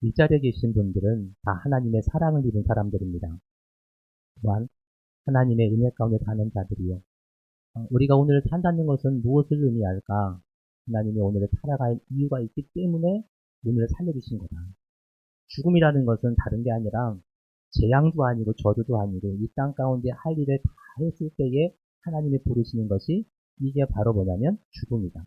이 자리에 계신 분들은 다 하나님의 사랑을 입은 사람들입니다. 또한 하나님의 은혜 가운데 사는 자들이요. 우리가 오늘 산다는 것은 무엇을 의미할까? 하나님이 오늘을 살아갈 이유가 있기 때문에 오늘을 살려주신 거다. 죽음이라는 것은 다른 게 아니라 재앙도 아니고 저주도 아니고 이 땅 가운데 할 일을 다 했을 때에 하나님이 부르시는 것이 이게 바로 뭐냐면 죽음이다.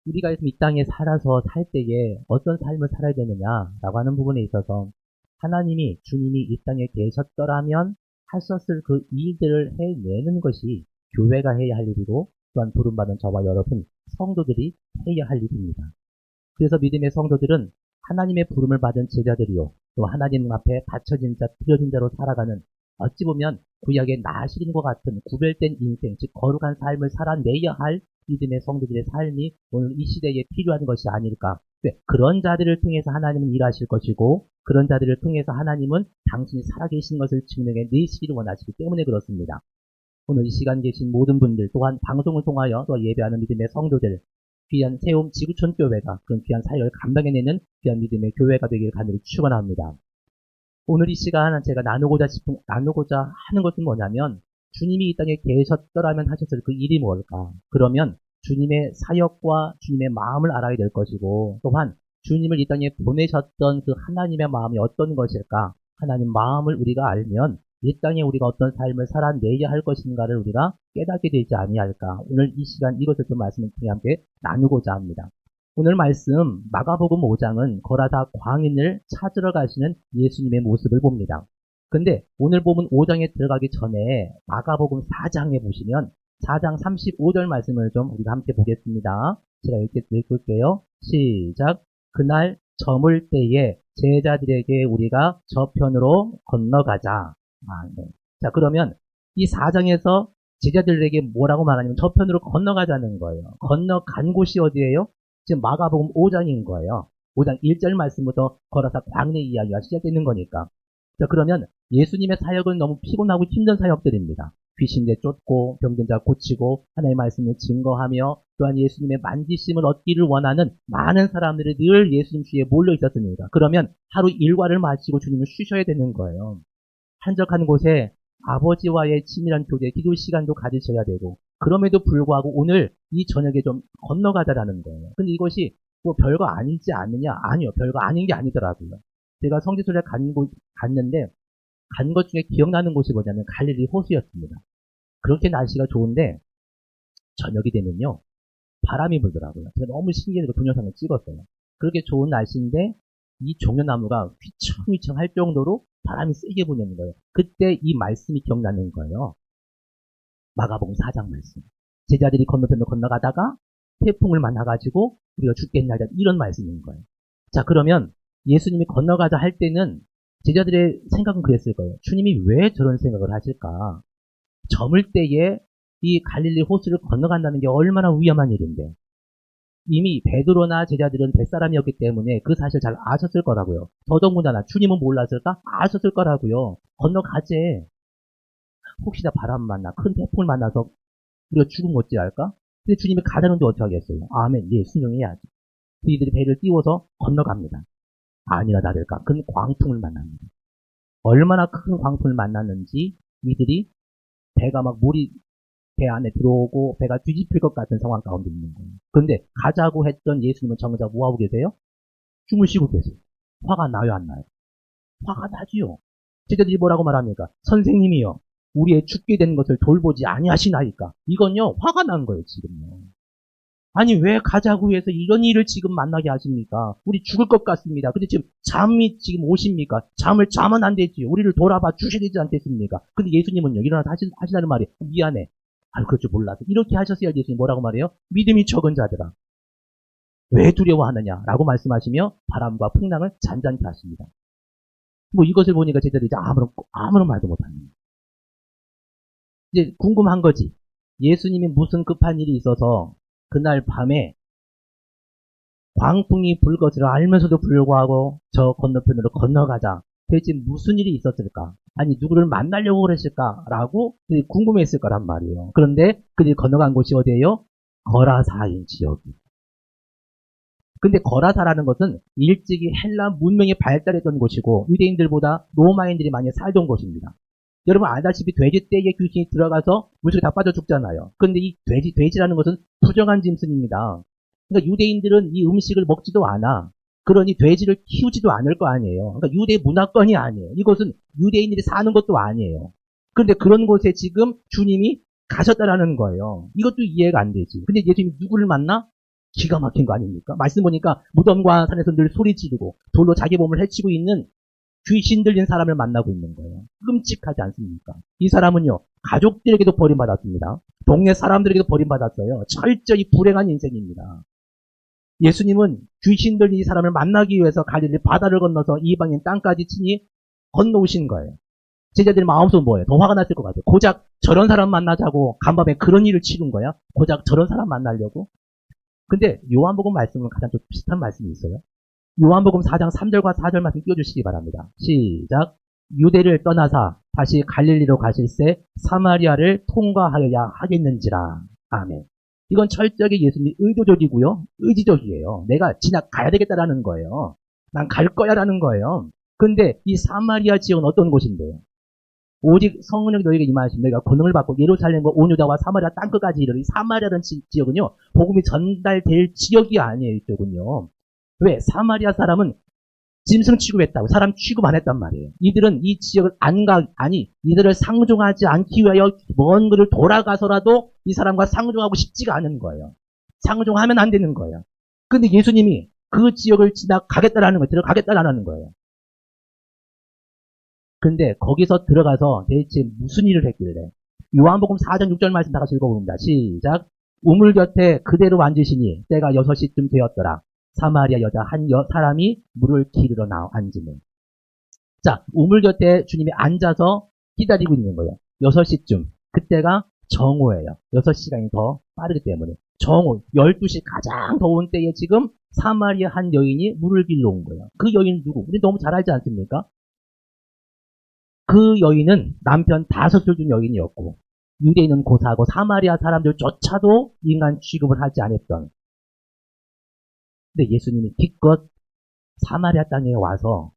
우리가 이 땅에 살아서 살 때에 어떤 삶을 살아야 되느냐라고 하는 부분에 있어서 하나님이 주님이 이 땅에 계셨더라면 하셨을 그 일들을 해내는 것이 교회가 해야 할 일이고 또한 부름받은 저와 여러분 성도들이 해야 할 일입니다. 그래서 믿음의 성도들은 하나님의 부름을 받은 제자들이요. 또 하나님 앞에 바쳐진 자, 드려진 자로 살아가는 어찌 보면 구약의 나실인과 같은 구별된 인생, 즉 거룩한 삶을 살아내야 할 믿음의 성도들의 삶이 오늘 이 시대에 필요한 것이 아닐까. 그런 자들을 통해서 하나님은 일하실 것이고 그런 자들을 통해서 하나님은 당신이 살아계신 것을 증명해 내시기를 원하시기 때문에 그렇습니다. 오늘 이 시간 계신 모든 분들 또한 방송을 통하여 또 예배하는 믿음의 성도들 귀한 세움 지구촌 교회가 그런 귀한 사역을 감당해내는 귀한 믿음의 교회가 되기를 간절히 축원합니다. 오늘 이 시간 제가 나누고자 하는 것은 뭐냐면 주님이 이 땅에 계셨더라면 하셨을 그 일이 뭘까? 그러면 주님의 사역과 주님의 마음을 알아야 될 것이고 또한 주님을 이 땅에 보내셨던 그 하나님의 마음이 어떤 것일까? 하나님 마음을 우리가 알면 이 땅에 우리가 어떤 삶을 살아내야 할 것인가를 우리가 깨닫게 되지 아니할까? 오늘 이 시간 이것을 좀 말씀을 통해 함께 나누고자 합니다. 오늘 말씀 마가복음 5장은 거라사 광인을 찾으러 가시는 예수님의 모습을 봅니다. 근데 오늘 보면 5장에 들어가기 전에 마가복음 4장에 보시면 4장 35절 말씀을 좀 우리가 함께 보겠습니다. 제가 읽을게요. 시작. 그날 저물 때에 제자들에게 우리가 저편으로 건너가자. 네. 자, 그러면 이 4장에서 제자들에게 뭐라고 말하냐면 저편으로 건너가자는 거예요. 건너간 곳이 어디예요? 지금 마가복음 5장인 거예요. 5장 1절 말씀부터 걸어서 광내 이야기가 시작되는 거니까. 자, 그러면 예수님의 사역은 너무 피곤하고 힘든 사역들입니다. 귀신들 쫓고 병든 자 고치고 하나님의 말씀을 증거하며 또한 예수님의 만지심을 얻기를 원하는 많은 사람들이 늘 예수님 주위에 몰려 있었습니다. 그러면 하루 일과를 마치고 주님을 쉬셔야 되는 거예요. 한적한 곳에 아버지와의 친밀한 교제, 기도 시간도 가지셔야 되고 그럼에도 불구하고 오늘 이 저녁에 좀 건너가자라는 거예요. 근데 이것이 뭐 별거 아니지 않느냐? 아니요. 별거 아닌 게 아니더라고요. 제가 성지순례 갔는데 간 것 중에 기억나는 곳이 뭐냐면 갈릴리 호수였습니다. 그렇게 날씨가 좋은데 저녁이 되면요. 바람이 불더라고요. 제가 너무 신기해서 동영상을 찍었어요. 그렇게 좋은 날씨인데 이 종려나무가 휘청휘청 할 정도로 바람이 세게 부는 거예요. 그때 이 말씀이 기억나는 거예요. 마가복음 4장 말씀. 제자들이 건너편으로 건너가다가 태풍을 만나가지고 우리가 죽겠냐 이런 말씀인 거예요. 자, 그러면 예수님이 건너가자 할 때는 제자들의 생각은 그랬을 거예요. 주님이 왜 저런 생각을 하실까? 저물 때에 이 갈릴리 호수를 건너간다는 게 얼마나 위험한 일인데 이미 베드로나 제자들은 뱃사람이었기 때문에 그 사실 잘 아셨을 거라고요. 더더군다나 주님은 몰랐을까? 아셨을 거라고요. 건너가재. 혹시나 바람 만나 큰 태풍을 만나서 우리가 죽으면 어찌할까? 근데 주님이 가자는데 어떻게 하겠어요? 아멘. 예, 순종해야지. 그이들이 배를 띄워서 건너갑니다. 아니나 다를까 큰 광풍을 만납니다. 얼마나 큰 광풍을 만났는지 이들이 배가 막 물이 배 안에 들어오고 배가 뒤집힐 것 같은 상황 가운데 있는 거예요. 그런데 가자고 했던 예수님은 정작 뭐하고 계세요? 주무시고 계세요. 화가 나요, 안 나요? 화가 나지요. 제자들이 뭐라고 말합니까? 선생님이요. 우리의 죽게 된 것을 돌보지 아니하시나이까. 이건요, 화가 난 거예요, 지금요. 아니, 왜 가자고 해서 이런 일을 지금 만나게 하십니까? 우리 죽을 것 같습니다. 근데 지금 잠이 지금 오십니까? 잠을 자면 안 되지요. 우리를 돌아봐 주셔야 되지 않겠습니까? 근데 예수님은요, 일어나서 하시라는 말이, 미안해. 그럴 줄 몰라서. 이렇게 하셨어야 예수님 뭐라고 말해요? 믿음이 적은 자들아. 왜 두려워하느냐? 라고 말씀하시며 바람과 풍랑을 잔잔케 하십니다. 뭐 이것을 보니까 제자들이 이제 아무런 말도 못합니다. 이제 궁금한 거지. 예수님이 무슨 급한 일이 있어서 그날 밤에 광풍이 불 것을 알면서도 불구하고 저 건너편으로 건너가자. 대체 무슨 일이 있었을까? 아니 누구를 만나려고 그랬을까라고 궁금했을 거란 말이에요. 그런데 그들이 건너간 곳이 어디예요? 거라사인 지역이. 근데 거라사라는 것은 일찍이 헬라 문명이 발달했던 곳이고 유대인들보다 로마인들이 많이 살던 곳입니다. 여러분 알다시피 돼지 떼에 귀신이 들어가서 물속에 다 빠져 죽잖아요. 근데 이 돼지라는 것은 부정한 짐승입니다. 그러니까 유대인들은 이 음식을 먹지도 않아. 그러니 돼지를 키우지도 않을 거 아니에요. 그러니까 유대 문화권이 아니에요. 이곳은 유대인들이 사는 것도 아니에요. 그런데 그런 곳에 지금 주님이 가셨다라는 거예요. 이것도 이해가 안 되지. 근데 예수님이 누구를 만나? 기가 막힌 거 아닙니까? 말씀 보니까 무덤과 산에서 늘 소리 지르고 돌로 자기 몸을 해치고 있는 귀신 들린 사람을 만나고 있는 거예요. 끔찍하지 않습니까? 이 사람은요, 가족들에게도 버림받았습니다. 동네 사람들에게도 버림받았어요. 철저히 불행한 인생입니다. 예수님은 귀신 들린 이 사람을 만나기 위해서 갈릴리 바다를 건너서 이방인 땅까지 친히 건너오신 거예요. 제자들 마음속은 뭐예요? 더 화가 났을 것 같아요. 고작 저런 사람 만나자고 간밤에 그런 일을 치른 거야? 고작 저런 사람 만나려고? 근데 요한복음 말씀은 가장 좀 비슷한 말씀이 있어요. 요한복음 4장 3절과 4절 말씀 띄워주시기 바랍니다. 시작. 유대를 떠나사 다시 갈릴리로 가실새 사마리아를 통과하여야 하겠는지라. 아멘. 이건 철저하게 예수님이 의도적이고요. 의지적이에요. 내가 지나가야 되겠다라는 거예요. 난 갈 거야라는 거예요. 근데 이 사마리아 지역은 어떤 곳인데요? 오직 성령이 너에게 임하시면 너희가 권능을 받고 예루살렘과 온 유다와 사마리아 땅끝까지 이르러 이 사마리아라는 지역은요. 복음이 전달될 지역이 아니에요. 이쪽은요. 왜? 사마리아 사람은 짐승 취급했다고 사람 취급 안 했단 말이에요. 이들은 이 지역을 이들을 상종하지 않기 위하여 먼 길을 돌아가서라도 이 사람과 상종하고 싶지가 않은 거예요. 상종하면 안 되는 거예요. 근데 예수님이 그 지역을 지나가겠다라는 거예요. 들어가겠다라는 거예요. 근데 거기서 들어가서 대체 무슨 일을 했길래? 요한복음 4장 6절 말씀 다 같이 읽어봅니다. 시작. 우물 곁에 그대로 앉으시니 때가 6시쯤 되었더라. 사마리아 여자 한 사람이 물을 기르러 앉으면. 자, 우물 곁에 주님이 앉아서 기다리고 있는 거예요. 6시쯤. 그때가 정오예요. 6시간이 더 빠르기 때문에. 정오, 12시 가장 더운 때에 지금 사마리아 한 여인이 물을 길러 온 거예요. 그 여인 누구? 우리 너무 잘 알지 않습니까? 그 여인은 남편 5을 둔 여인이었고 유대인은 고사하고 사마리아 사람들조차도 인간 취급을 하지 않았던. 근데 예수님이 기껏 사마리아 땅에 와서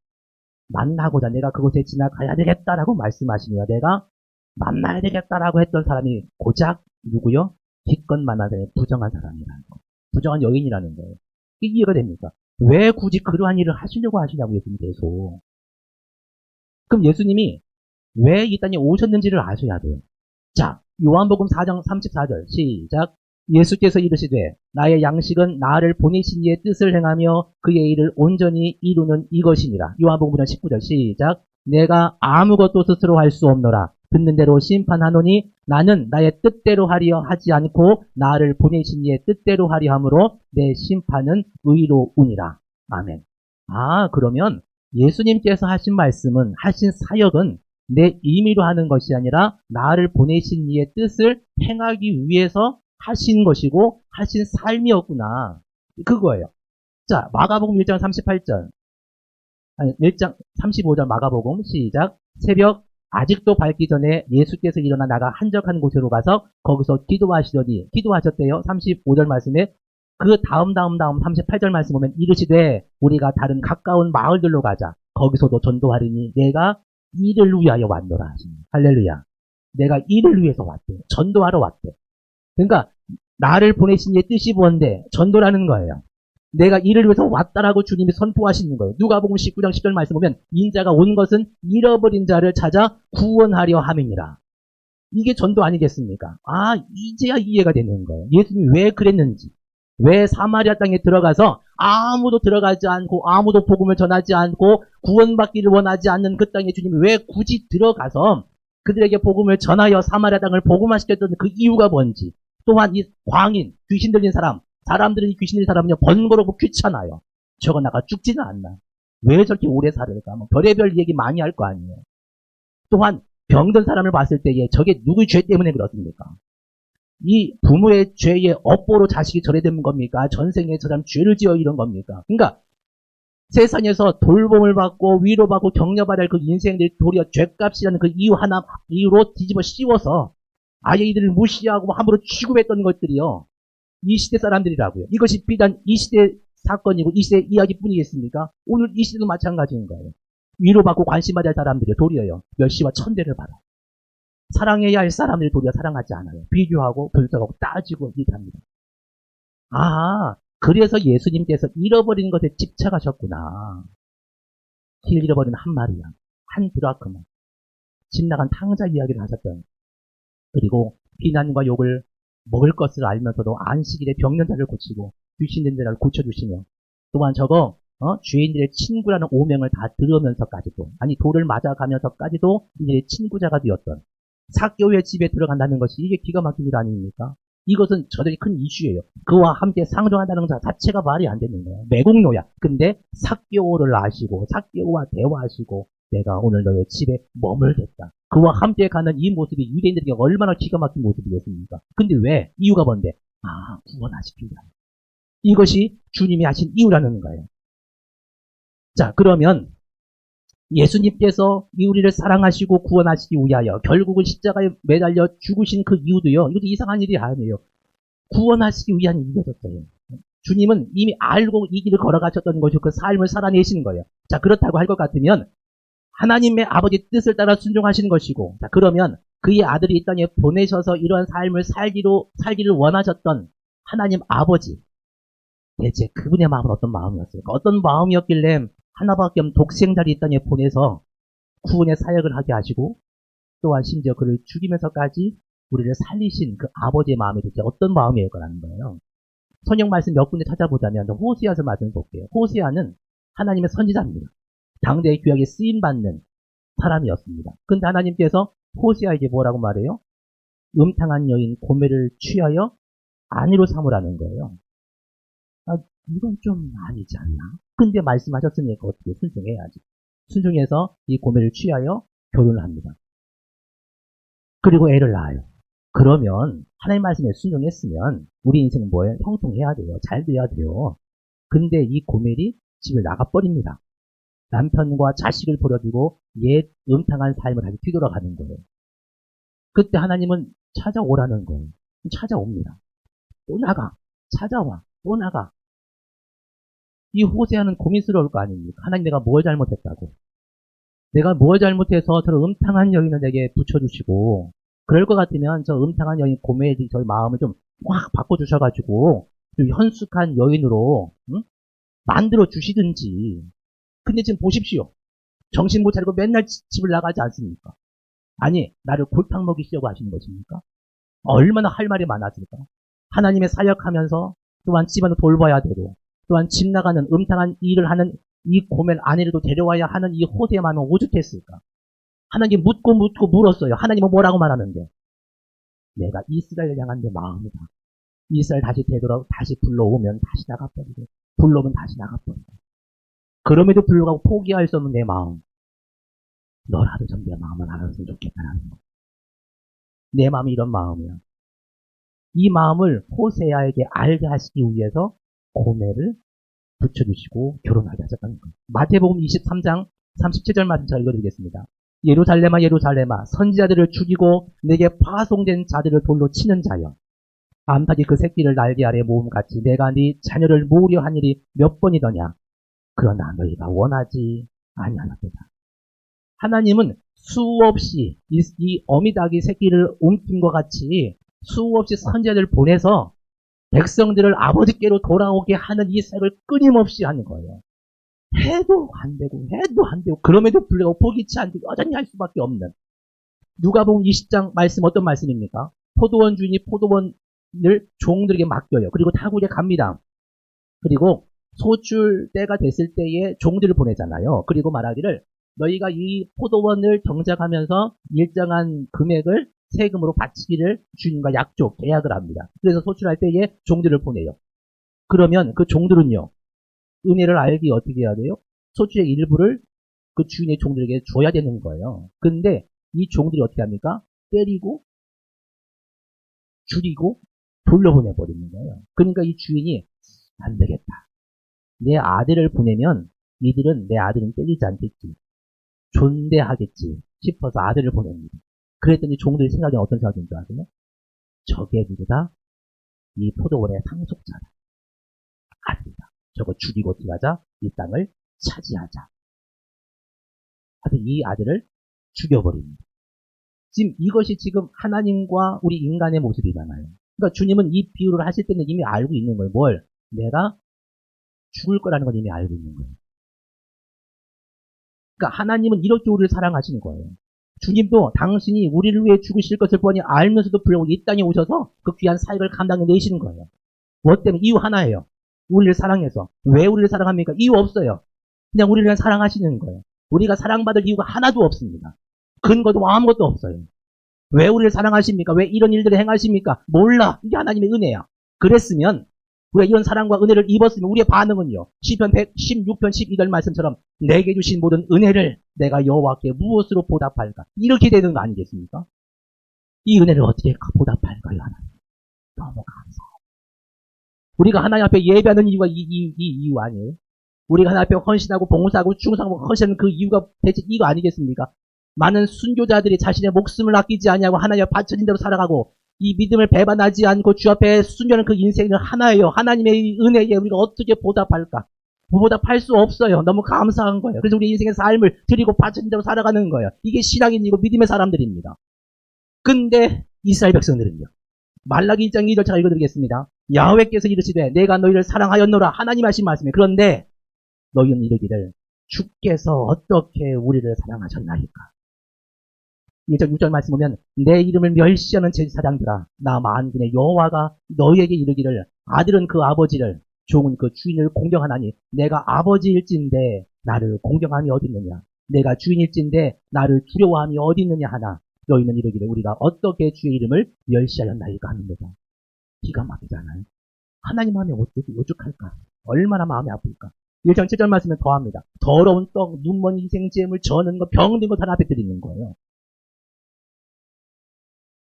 만나고자 내가 그곳에 지나가야 되겠다라고 말씀하시며 내가 만나야 되겠다라고 했던 사람이 고작 누구요? 기껏 만나서 부정한 사람이라는 거. 부정한 여인이라는 거예요. 이게 이해가 됩니까? 왜 굳이 그러한 일을 하시려고 하시냐고 예수님이 계속. 그럼 예수님이 왜 이 땅에 오셨는지를 아셔야 돼요. 자, 요한복음 4장 34절 시작. 예수께서 이르시되 나의 양식은 나를 보내신 이의 뜻을 행하며 그의 일을 온전히 이루는 이것이니라. 요한복음 5장 19절 시작. 내가 아무것도 스스로 할 수 없노라. 듣는 대로 심판하노니 나는 나의 뜻대로 하려 하지 않고 나를 보내신 이의 뜻대로 하려 함으로 내 심판은 의로우니라. 아멘. 그러면 예수님께서 하신 말씀은 하신 사역은 내 임의로 하는 것이 아니라 나를 보내신 이의 뜻을 행하기 위해서 하신 것이고 하신 삶이었구나. 그거예요. 자, 마가복음 1장 38절. 1장 35절 마가복음 시작. 새벽 아직도 밝기 전에 예수께서 일어나 나가 한적한 곳으로 가서 거기서 기도하시더니 기도하셨대요. 35절 말씀에 그 다음 38절 말씀 보면 이르시되 우리가 다른 가까운 마을들로 가자. 거기서도 전도하리니 내가 이를 위하여 왔노라 하십니다. 할렐루야. 내가 이를 위해서 왔대. 전도하러 왔대. 그러니까 나를 보내신 이의 뜻이 뭔데 전도라는 거예요. 내가 이를 위해서 왔다라고 주님이 선포하시는 거예요. 누가복음 19장 10절 말씀 보면 인자가 온 것은 잃어버린 자를 찾아 구원하려 함이니라. 이게 전도 아니겠습니까? 이제야 이해가 되는 거예요. 예수님이 왜 그랬는지. 왜 사마리아 땅에 들어가서 아무도 들어가지 않고 아무도 복음을 전하지 않고 구원받기를 원하지 않는 그 땅에 주님이 왜 굳이 들어가서 그들에게 복음을 전하여 사마리아 땅을 복음화시켰던 그 이유가 뭔지. 또한 이 광인, 귀신 들린 사람들이 귀신 들린 사람은요 번거롭고 귀찮아요. 저거 나가 죽지는 않나. 왜 저렇게 오래 살을까? 별의별 얘기 많이 할 거 아니에요. 또한 병든 사람을 봤을 때에 저게 누구의 죄 때문에 그렇습니까? 이 부모의 죄의 업보로 자식이 저래 되는 겁니까? 전생에 저 사람 죄를 지어 이런 겁니까? 그러니까 세상에서 돌봄을 받고 위로받고 격려받아야 할 그 인생들이 도리어 죄값이라는 그 이유로 뒤집어 씌워서 아예 이들을 무시하고 함부로 취급했던 것들이요. 이 시대 사람들이라고요. 이것이 비단 이 시대 사건이고 이 시대 이야기뿐이겠습니까? 오늘 이 시대도 마찬가지인 거예요. 위로받고 관심받을 사람들이 도리어요. 멸시와 천대를 받아. 사랑해야 할 사람들이 도리어 사랑하지 않아요. 비교하고 분석하고 따지고 이렇게 합니다. 아, 그래서 예수님께서 잃어버린 것에 집착하셨구나. 길 잃어버린 한 마리야. 한 드라크마. 집 나간 탕자 이야기를 하셨던. 그리고 비난과 욕을 먹을 것을 알면서도 안식일에 병든 자를 고치고 귀신 든 자를 고쳐주시며 또한 저거 죄인들의 친구라는 오명을 다 들으면서까지도 아니 돌을 맞아가면서까지도 이들의 친구자가 되었던 삭개오의 집에 들어간다는 것이 이게 기가 막힌 일 아닙니까? 이것은 저들이 큰 이슈예요. 그와 함께 상종한다는 것 자체가 말이 안 되는 거예요. 매국노야. 근데 삭개오를 아시고 삭개오와 대화하시고 내가 오늘 너의 집에 머물겠다. 그와 함께 가는 이 모습이 유대인들에게 얼마나 기가 막힌 모습이겠습니까? 근데 왜? 이유가 뭔데? 아, 구원하시키자. 이것이 주님이 하신 이유라는 거예요. 자, 그러면 예수님께서 우리를 사랑하시고 구원하시기 위하여 결국은 십자가에 매달려 죽으신 그 이유도요. 이것도 이상한 일이 아니에요. 구원하시기 위한 일이었어요. 주님은 이미 알고 이 길을 걸어가셨던 것이고 그 삶을 살아내시는 거예요. 자, 그렇다고 할 것 같으면 하나님의 아버지 뜻을 따라 순종하시는 것이고, 자, 그러면 그의 아들이 이 땅에 보내셔서 이러한 삶을 살기를 원하셨던 하나님 아버지, 대체 그분의 마음은 어떤 마음이었을까? 어떤 마음이었길래 하나밖에 없는 독생자를 이 땅에 보내서 구원의 사역을 하게 하시고, 또한 심지어 그를 죽이면서까지 우리를 살리신 그 아버지의 마음이 대체 어떤 마음이었을 거라는 거예요. 성경 말씀 몇 군데 찾아보자면 호세아서 말씀을 볼게요. 호세아는 하나님의 선지자입니다. 당대의 구약에 쓰임받는 사람이었습니다. 근데 하나님께서 호세아에게 뭐라고 말해요? 음탕한 여인 고멜을 취하여 아내로 삼으라는 거예요. 아, 이건 좀 아니지 않나? 근데 말씀하셨으니까 어떻게 순종해야지. 순종해서 이 고멜을 취하여 결혼을 합니다. 그리고 애를 낳아요. 그러면 하나님 말씀에 순종했으면 우리 인생은 뭐예요? 형통해야 돼요. 잘 돼야 돼요. 근데 이 고멜이 집을 나가버립니다. 남편과 자식을 버려두고 옛 음탕한 삶을 다시 뒤돌아가는 거예요. 그때 하나님은 찾아오라는 거예요. 찾아옵니다. 또 나가. 찾아와. 또 나가. 이 호세아는 고민스러울 거 아닙니까? 하나님 내가 뭘 잘못했다고. 내가 뭘 잘못해서 저 음탕한 여인을 내게 붙여주시고 그럴 것 같으면 저 음탕한 여인 고멜이 저희 마음을 좀 확 바꿔주셔가지고 좀 현숙한 여인으로 만들어 주시든지. 근데 지금 보십시오. 정신 못 차리고 맨날 집을 나가지 않습니까? 아니, 나를 골탕 먹이시려고 하시는 것입니까? 얼마나 할 말이 많았을까? 하나님의 사역하면서 또한 집안을 돌봐야 되고 또한 집 나가는 음탕한 일을 하는 이 고멜 아내를 데려와야 하는 이 호세의 마음은 오죽했을까? 하나님 묻고 물었어요. 하나님은 뭐라고 말하는데? 내가 이스라엘을 향한 내 마음이다. 이스라엘 다시 다시 불러오면 다시 나가버리고 불러오면 다시 나가버리고 그럼에도 불구하고 포기할 수 없는 내 마음. 너라도 좀 내 마음을 알았으면 좋겠다라는 거. 내 마음이 이런 마음이야. 이 마음을 호세아에게 알게 하시기 위해서 고멜을 붙여주시고 결혼하게 하셨다는 거예요. 마태복음 23장 37절 말씀 잘 읽어드리겠습니다. 예루살렘아 예루살렘아 선지자들을 죽이고 내게 파송된 자들을 돌로 치는 자여 암탉이 그 새끼를 날개 아래 모음같이 내가 네 자녀를 모으려 한 일이 몇 번이더냐. 그러나 너희가 원하지 아니하였도다. 하나님은 수없이 이 어미닭이 새끼를 옮긴 것 같이 수없이 선지자들을 보내서 백성들을 아버지께로 돌아오게 하는 이 사역을 끊임없이 하는 거예요. 해도 안 되고 그럼에도 불구하고 포기치 않고 여전히 할 수밖에 없는 누가복음 20장 말씀 어떤 말씀입니까? 포도원 주인이 포도원을 종들에게 맡겨요. 그리고 타국에 갑니다. 그리고 소출 때가 됐을 때에 종들을 보내잖아요. 그리고 말하기를 너희가 이 포도원을 경작하면서 일정한 금액을 세금으로 바치기를 주인과 약속, 계약을 합니다. 그래서 소출할 때에 종들을 보내요. 그러면 그 종들은요. 은혜를 알기 어떻게 해야 돼요? 소출의 일부를 그 주인의 종들에게 줘야 되는 거예요. 근데 이 종들이 어떻게 합니까? 때리고 죽이고 돌려보내버리는 거예요. 그러니까 이 주인이 안 되겠다. 내 아들을 보내면 이들은 내 아들은 때리지 않겠지. 존대하겠지 싶어서 아들을 보냅니다. 그랬더니 종들의 생각이 어떤 생각인 줄 아세요? 저게 누구다? 이 포도원의 상속자다. 아들이다. 저거 죽이고 어떻게 하자? 이 땅을 차지하자. 하여튼 이 아들을 죽여버립니다. 지금 이것이 지금 하나님과 우리 인간의 모습이잖아요. 그러니까 주님은 이 비유를 하실 때는 이미 알고 있는 거예요. 뭘? 내가 죽을 거라는 건 이미 알고 있는 거예요. 그러니까 하나님은 이렇게 우리를 사랑하시는 거예요. 주님도 당신이 우리를 위해 죽으실 것을 뻔히 알면서도 불구하고 이 땅에 오셔서 그 귀한 사역을 감당해내시는 거예요. 뭐 때문에? 이유 하나예요. 우리를 사랑해서. 왜 우리를 사랑합니까? 이유 없어요. 그냥 우리를 사랑하시는 거예요. 우리가 사랑받을 이유가 하나도 없습니다. 근거도 아무것도 없어요. 왜 우리를 사랑하십니까? 왜 이런 일들을 행하십니까? 몰라. 이게 하나님의 은혜야. 그랬으면 우리가 이런 사랑과 은혜를 입었으면 우리의 반응은요. 시편 116편 12절 말씀처럼 내게 주신 모든 은혜를 내가 여호와께 무엇으로 보답할까? 이렇게 되는 거 아니겠습니까? 이 은혜를 어떻게 보답할까요? 하나님. 너무 감사해요. 우리가 하나님 앞에 예배하는 이유가 이 이유 아니에요? 우리가 하나님 앞에 헌신하고 봉사하고 충성하고 헌신하는 그 이유가 대체 이거 아니겠습니까? 많은 순교자들이 자신의 목숨을 아끼지 아니하고 하나님 앞에 바쳐진 대로 살아가고 이 믿음을 배반하지 않고 주 앞에 순교하는 그 인생은 하나예요. 하나님의 은혜에 우리가 어떻게 보답할까? 보답할 수 없어요. 너무 감사한 거예요. 그래서 우리 인생의 삶을 드리고 바쳐진 대로 살아가는 거예요. 이게 신앙인이고 믿음의 사람들입니다. 근데 이스라엘 백성들은요. 말라기 2장 2절 제가 읽어드리겠습니다. 야훼께서 이르시되 내가 너희를 사랑하였노라. 하나님 하신 말씀이에요. 그런데 너희는 이르기를 주께서 어떻게 우리를 사랑하셨나이까? 1절 6절 말씀 보면 내 이름을 멸시하는 제사장들아 나 만군의 여호와가 너희에게 이르기를 아들은 그 아버지를 종은 그 주인을 공경하나니 내가 아버지일진데 나를 공경함이 어딨느냐 내가 주인일진데 나를 두려워함이 어딨느냐 하나 너희는 이르기를 우리가 어떻게 주의 이름을 멸시하였나이까 하는데다. 기가 막히잖아요. 하나님 마음에 어떻게 오죽할까? 얼마나 마음이 아플까? 1장 7절 말씀에 더합니다. 더러운 떡, 눈먼 희생제물, 저는 거, 병든 것 하나 앞에 드리는 거예요.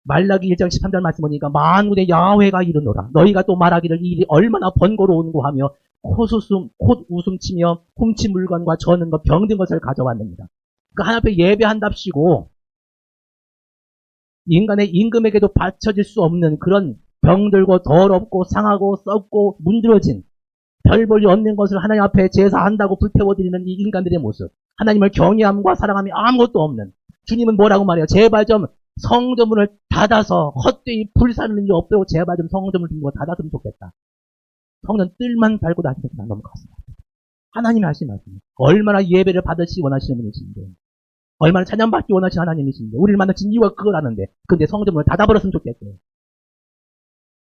말라기 1장 13절 말씀 보니까 만군의 야훼가 이르노라. 너희가 또 말하기를 이 일이 얼마나 번거로운고 하며 콧웃음 치며 훔친 물건과 저는 것, 병든 것을 가져왔습니다. 그 하나님 앞에 예배한답시고 인간의 임금에게도 바쳐질 수 없는 그런 병들고 더럽고 상하고 썩고 문드러진 별 볼이 없는 것을 하나님 앞에 제사한다고 불태워드리는 이 인간들의 모습. 하나님을 경외함과 사랑함이 아무것도 없는. 주님은 뭐라고 말해요? 제발 좀 성전문을 닫아서 헛되이 불사는 일이 없도록 제발 좀 성전문을 닫았으면 좋겠다. 성전 뜰만 달고 다니면서 나 너무 가슴 아프다. 하나님이 하신 말씀이에요. 얼마나 예배를 받으시기 원하시는 분이신데 얼마나 찬양받기 원하시는 하나님이신데 우리를 만나신 이유가 그거라는데 근데 성전문을 닫아버렸으면 좋겠어요.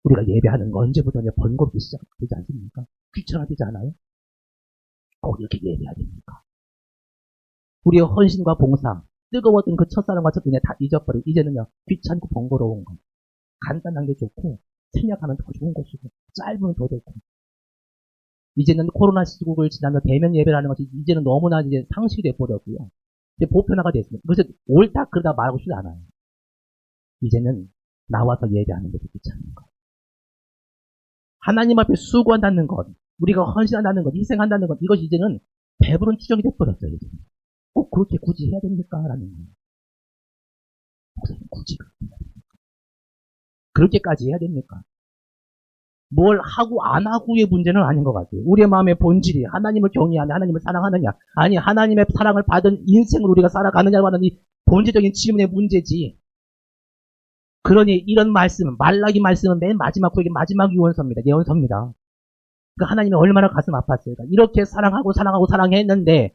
우리가 예배하는 거 언제부터 번거롭게 시작되지 않습니까? 귀찮아지지 않아요? 꼭 이렇게 예배해야 됩니까? 우리의 헌신과 봉사, 뜨거웠던 그 첫사랑과 첫 은혜 다 잊어버리고 이제는요 귀찮고 번거로운 거 간단한 게 좋고 생략하면 더 좋은 것이고 짧으면 더 좋고 이제는 코로나 시국을 지나며 대면 예배라는 것이 이제는 너무나 이제 상식이 돼버렸고요. 이제 보편화가 됐습니다. 그래서 옳다 그러다 말하고 싶지 않아요. 이제는 나와서 예배하는 것도 귀찮은 거. 하나님 앞에 수고한다는 것, 우리가 헌신한다는 것, 희생한다는 것, 이것이 이제는 배부른 추정이 돼버렸어요. 이제는. 꼭 그렇게 굳이 해야 됩니까? 라는 거예요. 목사님 굳이 그렇게 해야 됩니까? 그렇게까지 해야 됩니까? 뭘 하고 안 하고의 문제는 아닌 것 같아요. 우리의 마음의 본질이 하나님을 경외하냐, 하나님을 사랑하느냐, 아니 하나님의 사랑을 받은 인생을 우리가 살아가느냐고 하는 이 본질적인 질문의 문제지. 그러니 이런 말씀, 말라기 말씀은 맨 마지막 구역의 마지막 예언서입니다. 예언서입니다. 그러니까 하나님이 얼마나 가슴 아팠어요. 이렇게 사랑하고 사랑했는데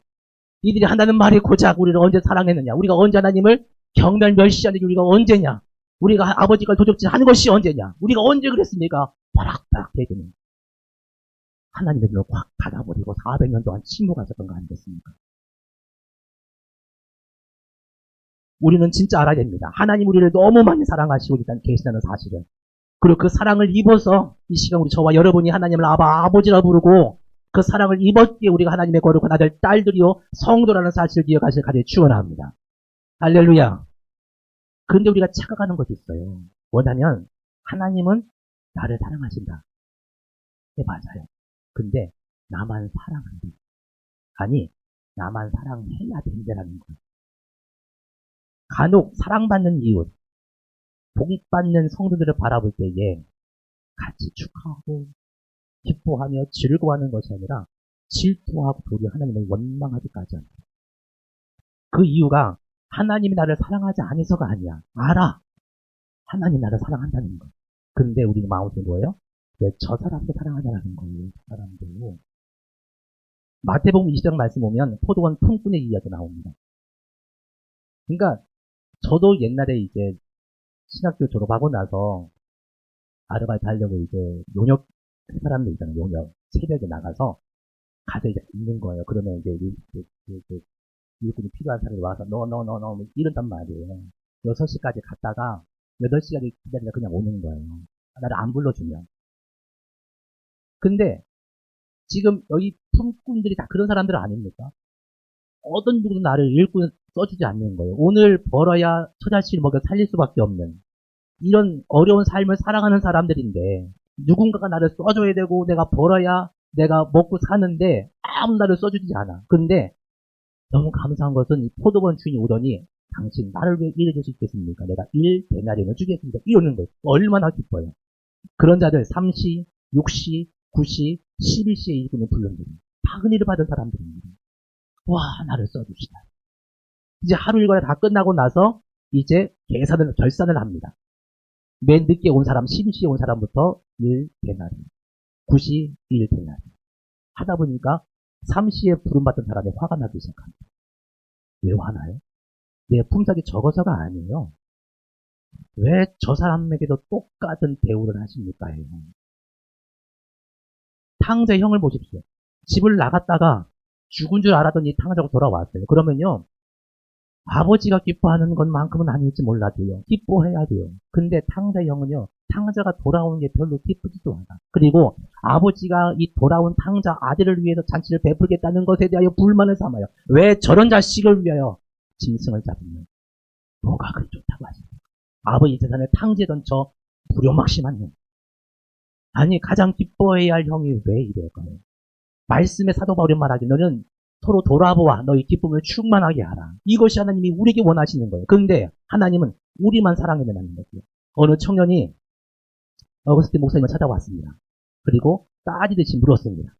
이들이 한다는 말이 고작 우리를 언제 사랑했느냐. 우리가 언제 하나님을 경멸 멸시하는 게 우리가 언제냐. 우리가 아버지가 도적질 하는 것이 언제냐. 우리가 언제 그랬습니까? 바락바락 대드는 하나님의 눈을 확 닫아버리고 400년 동안 침묵하셨던 거 아니겠습니까? 우리는 진짜 알아야 됩니다. 하나님 우리를 너무 많이 사랑하시고 일단 계시다는 사실을. 그리고 그 사랑을 입어서 이 시간 우리 저와 여러분이 하나님을 아버지라 부르고 그 사랑을 입었기에 우리가 하나님의 거룩한 아들, 딸들이요 성도라는 사실을 기억하실 가지 축원합니다. 할렐루야. 그런데 우리가 착각하는 것이 있어요. 뭐냐면 하나님은 나를 사랑하신다. 네, 맞아요. 근데 나만 사랑한다. 아니, 나만 사랑해야 된다는 거예요. 간혹 사랑받는 이웃, 복받는 성도들을 바라볼 때에 같이 축하하고 기뻐하며 즐거워하는 것이 아니라 질투하고 도리어 하나님을 원망하기까지 합니다. 그 이유가 하나님이 나를 사랑하지 않아서가 아니야. 알아. 하나님 나를 사랑한다는 거. 근데 우리 마음속에 뭐예요? 왜 저 사람도 사랑하냐라는 거예요. 저 사람도. 마태복음 20장 말씀 보면 포도원 품꾼의 이야기가 나옵니다. 그러니까 저도 옛날에 이제 신학교 졸업하고 나서 아르바이트 하려고 이제 용역 사람들 있잖아요. 용역. 새벽에 나가서 가서 이제 있는 거예요. 그러면 이제 일꾼이 필요한 사람이 와서 너 이런단 말이에요. 6시까지 갔다가 8시까지 기다리다 그냥 오는 거예요. 나를 안 불러주면. 근데 지금 여기 품꾼들이 다 그런 사람들 아닙니까? 어떤 누구도 나를 일꾼 써주지 않는 거예요. 오늘 벌어야 처자식을 먹여 살릴 수밖에 없는 이런 어려운 삶을 살아가는 사람들인데 누군가가 나를 써줘야 되고 내가 벌어야 내가 먹고 사는데 아무 나를 써주지 않아. 근데 너무 감사한 것은 이 포도원 주인이 오더니 당신 나를 왜 일해줄 수 있겠습니까? 내가 1데나리온을 주겠습니다. 이러는 거예요. 얼마나 기뻐요. 그런 자들 3시, 6시, 9시, 11시에 일꾼을 불렀는데 다 은혜를 받은 사람들입니다. 와, 나를 써주시다. 이제 하루 일과가 다 끝나고 나서 이제 결산을 합니다. 맨 늦게 온 사람, 12시에 온 사람부터 1데나리온, 9시 1데나리온 하다 보니까 3시에 부름받던 사람이 화가 나기 시작합니다. 왜 화나요? 내 품삯이 적어서가 아니에요. 왜 저 사람에게도 똑같은 대우를 하십니까? 해요. 탕자의 형을 보십시오. 집을 나갔다가 죽은 줄 알았더니 탕자가 돌아왔어요. 그러면요, 아버지가 기뻐하는 것만큼은 아닐지 몰라도요, 기뻐해야 돼요. 근데 탕자의 형은요, 탕자가 돌아오는 게 별로 기쁘지도 않아. 그리고 아버지가 이 돌아온 탕자 아들을 위해서 잔치를 베풀겠다는 것에 대하여 불만을 삼아요. 왜 저런 자식을 위하여 짐승을 잡으면 뭐가 그리 좋다고 하십니까? 아버지 재산을 탕제던 저 불효막심한 놈. 아니 가장 기뻐해야 할 형이 왜 이럴까요? 말씀의 사도 바울이 말하기 너는 서로 돌아보아 너희 기쁨을 충만하게 하라. 이것이 하나님이 우리에게 원하시는 거예요. 그런데 하나님은 우리만 사랑하면 하는 거죠. 어느 청년이 어거스틴 목사님을 찾아왔습니다. 그리고 따지듯이 물었습니다.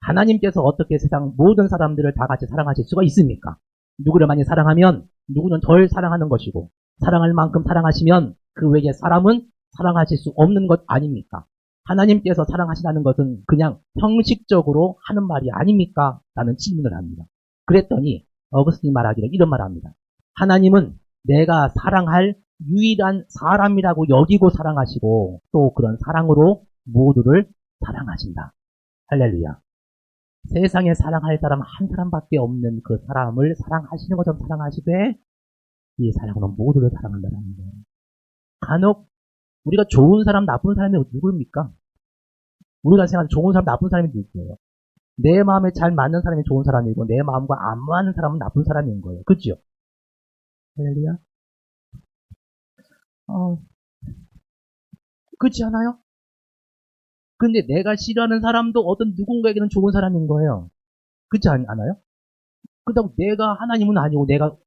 하나님께서 어떻게 세상 모든 사람들을 다 같이 사랑하실 수가 있습니까? 누구를 많이 사랑하면 누구는 덜 사랑하는 것이고 사랑할 만큼 사랑하시면 그 외에 사람은 사랑하실 수 없는 것 아닙니까? 하나님께서 사랑하시다는 것은 그냥 형식적으로 하는 말이 아닙니까? 라는 질문을 합니다. 그랬더니 어거스틴이 말하기를 이런 말을 합니다. 하나님은 내가 사랑할 유일한 사람이라고 여기고 사랑하시고 또 그런 사랑으로 모두를 사랑하신다. 할렐루야. 세상에 사랑할 사람 한 사람밖에 없는 그 사람을 사랑하시는 것처럼 사랑하시되 이 사랑으로 모두를 사랑한다는 거예요. 간혹 우리가 좋은 사람, 나쁜 사람이 누구입니까? 우리가 생각하는 좋은 사람, 나쁜 사람이 누구예요? 내 마음에 잘 맞는 사람이 좋은 사람이고 내 마음과 안 맞는 사람은 나쁜 사람인 거예요. 그죠? 할렐루야. 그렇지 않아요? 근데 내가 싫어하는 사람도 어떤 누군가에게는 좋은 사람인 거예요. 그렇지 않아요? 그렇다고 내가 하나님은 아니고 내가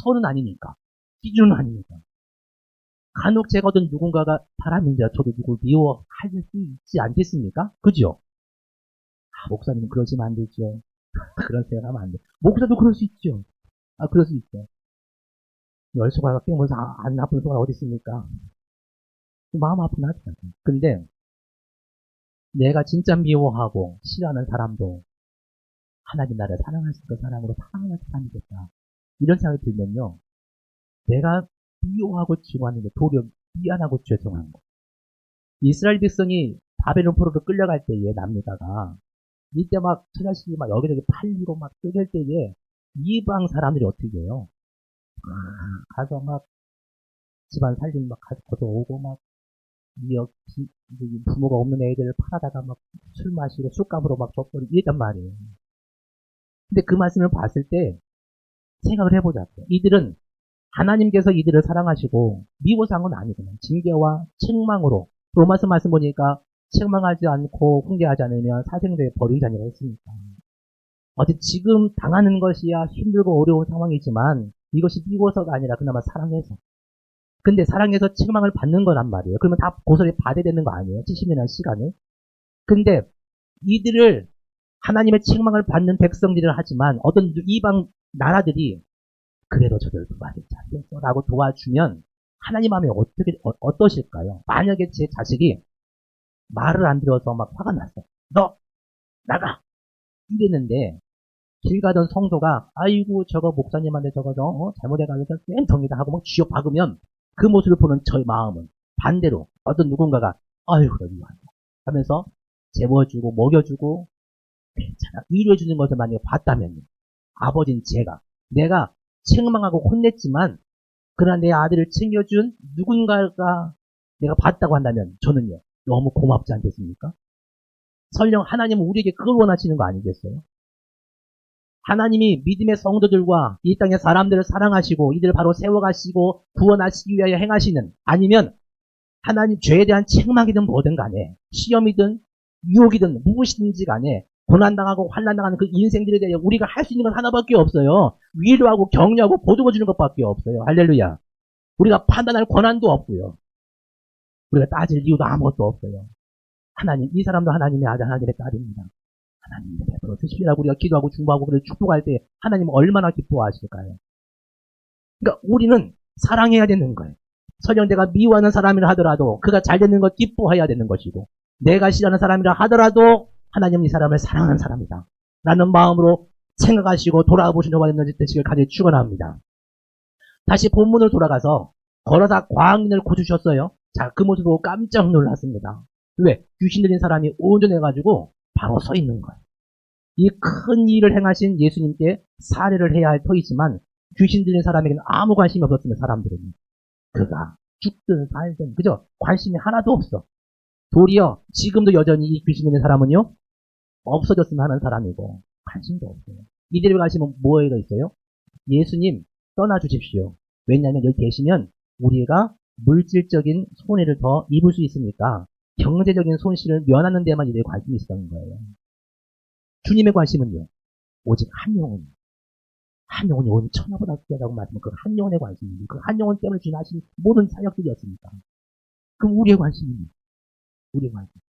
선은 아니니까. 기준은 아니니까. 간혹 제가 어떤 누군가가 사람인지 저도 누굴 미워할 수 있지 않겠습니까? 그죠? 목사님은 그러시면 안 되죠. 그런 생각하면 안 돼. 목사도 그럴 수 있죠. 그럴 수 있죠. 열 손가락 깨면서 안 아픈 손가락 어디 있습니까? 마음 아프긴 하죠. 근데 내가 진짜 미워하고 싫어하는 사람도 하나님 나를 사랑하실 그 사람으로 사랑하는 사람이겠다. 이런 생각이 들면요. 내가 미워하고 증오하는데 도리어 미안하고 죄송한 거. 이스라엘 백성이 바벨론 포로로 끌려갈 때에 남유다가 이때 막 처자식이 막 여기저기 팔리고 막 끌릴 때에 이방 사람들이 어떻게 해요? 가서 막 집안 살림 막 걷어오고 막 부모가 없는 애들을 팔아다가 막 술 마시고 술값으로 막 줬더니 이랬단 말이에요. 근데 그 말씀을 봤을 때 생각을 해보자. 이들은 하나님께서 이들을 사랑하시고 미워서 한 건 아니구나. 징계와 책망으로 로마서 말씀 보니까 책망하지 않고 훈계하지 않으면 사생자의 버림자니라 했으니까. 어제 지금 당하는 것이야 힘들고 어려운 상황이지만 이것이 미워서가 아니라 그나마 사랑해서. 근데 사랑해서 책망을 받는 거란 말이에요. 그러면 다 고소리 받아야 되는 거 아니에요? 70년이라는 시간을. 근데 이들을 하나님의 책망을 받는 백성들을 하지만 어떤 이방 나라들이 그래도 저들 도와주자 라고 도와주면 하나님 마음이 어떠실까요? 만약에 제 자식이 말을 안 들어서 막 화가 났어. 너 나가! 이랬는데 길 가던 성도가 아이고 저거 목사님한테 저거 잘못해가지고 쌤통이다 하고 막 쥐어 박으면 그 모습을 보는 저의 마음은 반대로 어떤 누군가가 아이고 이거 하면서 재워주고 먹여주고 괜찮아 위로해주는 것을 만약에 봤다면 아버지는 내가 책망하고 혼냈지만 그러나 내 아들을 챙겨준 누군가가 내가 봤다고 한다면 저는요 너무 고맙지 않겠습니까? 설령 하나님은 우리에게 그걸 원하시는 거 아니겠어요? 하나님이 믿음의 성도들과 이 땅의 사람들을 사랑하시고 이들을 바로 세워가시고 구원하시기 위하여 행하시는 아니면 하나님 죄에 대한 책망이든 뭐든 간에 시험이든 유혹이든 무엇이든지 간에 고난당하고 환난당하는 그 인생들에 대해 우리가 할 수 있는 건 하나밖에 없어요. 위로하고 격려하고 보듬어 주는 것밖에 없어요. 할렐루야. 우리가 판단할 권한도 없고요. 우리가 따질 이유도 아무것도 없어요. 하나님, 이 사람도 하나님의 아들, 하나님의 딸입니다. 하나님의 베풀어 주시라고 우리가 기도하고 중보하고 그를 축복할 때 하나님은 얼마나 기뻐하실까요? 그러니까 우리는 사랑해야 되는 거예요. 설령 내가 미워하는 사람이라 하더라도 그가 잘 되는 것 기뻐해야 되는 것이고 내가 싫어하는 사람이라 하더라도 하나님은 이 사람을 사랑하는 사람이다. 라는 마음으로 생각하시고 돌아보시는 바가 있는 되시길 간절히 축원합니다. 다시 본문으로 돌아가서 걸어다 광인을 고주셨어요. 자, 그 모습 보고 깜짝 놀랐습니다. 왜? 귀신 들린 사람이 온전해가지고 바로 서 있는 거예요. 이 큰 일을 행하신 예수님께 사례를 해야 할 터이지만 귀신 들린 사람에게는 아무 관심이 없었으면 사람들은 그가 죽든 살든 그죠? 관심이 하나도 없어. 도리어 지금도 여전히 이 귀신 들린 사람은요 없어졌으면 하는 사람이고 관심도 없어요. 이들을 가시면 뭐가 있어요? 예수님 떠나주십시오. 왜냐하면 여기 계시면 우리가 물질적인 손해를 더 입을 수 있으니까 경제적인 손실을 면하는 데만 이들의 관심이 있었던 거예요. 주님의 관심은요 오직 한 영혼이 온 천하보다 귀하다고 말하면 그 한 영혼의 관심입니다. 그 한 영혼 때문에 주님 하신 모든 사역들이었습니다. 그럼 우리의 관심입니다. 우리의 관심.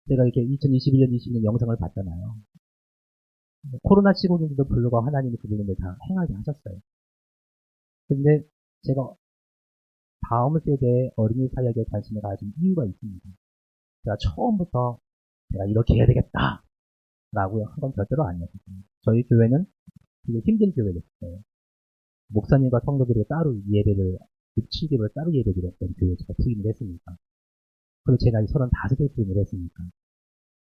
제가 이렇게 2021년, 22년 영상을 봤잖아요. 코로나 시국인데도 불구하고 하나님이 그분들 다 행하게 하셨어요. 근데 제가 다음 세대의 어린이 사역에 관심을 가진 이유가 있습니다. 제가 처음부터 내가 이렇게 해야 되겠다. 라고 한 건 절대로 아니었거든요. 저희 교회는 되게 힘든 교회였어요. 목사님과 성도들이 따로 예배를, 6, 7개월 따로 예배 드렸던 교회에 제가 부임을 했으니까. 그리고 제 나이 35에 부임을 했으니까.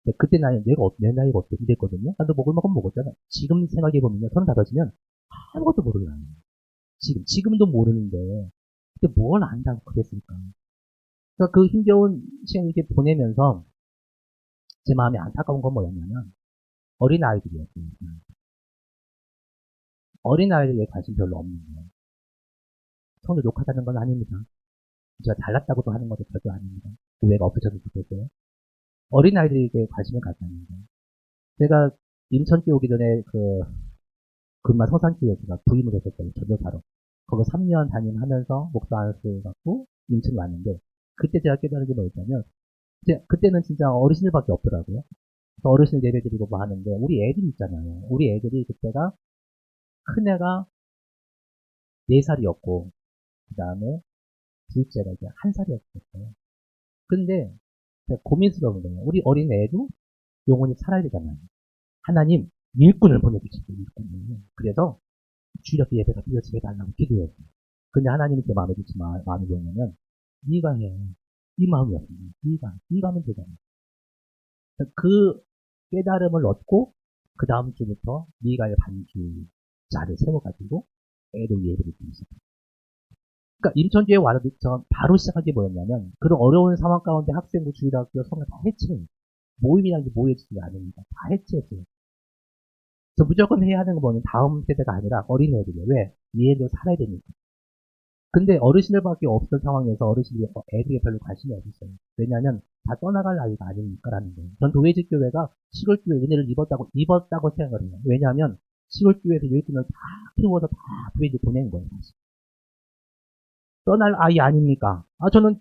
근데 그때 내 나이가 어때? 이랬거든요. 나도 먹을 만큼 먹었잖아. 지금 생각해보면요. 35이면 아무것도 몰라요. 지금도 모르는데, 그때 뭘 안다고 그랬을까. 그러니까 그 힘겨운 시간 이렇게 보내면서 제 마음이 안타까운 건 뭐였냐면, 어린아이들이었어요. 어린아이들에 관심 별로 없는 거예요. 성도 욕하자는 건 아닙니다. 제가 잘났다고도 하는 것도 절대 아닙니다. 오해가 없으셔도 좋겠어요. 어린아이들에게 관심을 갖다는 거예요. 제가 인천교회 오기 전에 근마 성산교회 제가 부임을 했었어요. 전도사로. 거기 3년 담임하면서 목사 안수 갖고 인천에 왔는데 그때 제가 깨달은 게 뭐였냐면 그때는 진짜 어르신들밖에 없더라고요. 어르신 예배 드리고 뭐 하는데 우리 애들이 있잖아요. 우리 애들이 그때가 큰애가 4살이었고 그 다음에 둘째가 이제 1살이었어요. 근데 고민스러운 거예요. 우리 어린 애도 영혼이 살아야 되잖아요. 하나님 일꾼을 보내주시고 일꾼을. 그래서 주일학교 예배가 이어지게 해달라고 기도했어요. 근데 하나님이 제 마음에 드지 마음이 뭐냐면 네가 해. 이 마음이었어요. 네가 하면 되잖아. 그 깨달음을 얻고 그 다음 주부터 네가 의 반주자를 세워가지고 애들 예배를 드리시고. 그러니까 인천교회 와서 바로 시작한 게 뭐였냐면 그런 어려운 상황 가운데 학생부 주일학교 성을 다 해체해요. 모임이라는 게 모여지지 않으니까 다 해체했어요. 그래서 무조건 해야 하는 건 뭐냐면 다음 세대가 아니라 어린애들이에요. 왜? 얘도 살아야 되니까. 근데 어르신들밖에 없던 상황에서 어르신들이 애들에 별로 관심이 없었어요. 왜냐하면 다 떠나갈 나이가 아니니까라는 거예요. 전 도회직 교회가 시골교회 은혜를 입었다고 생각을 해요. 왜냐하면 시골교회에서 일꾼을 다 키워서 다 도회직 보낸 거예요. 사실. 떠날 아이 아닙니까? 저는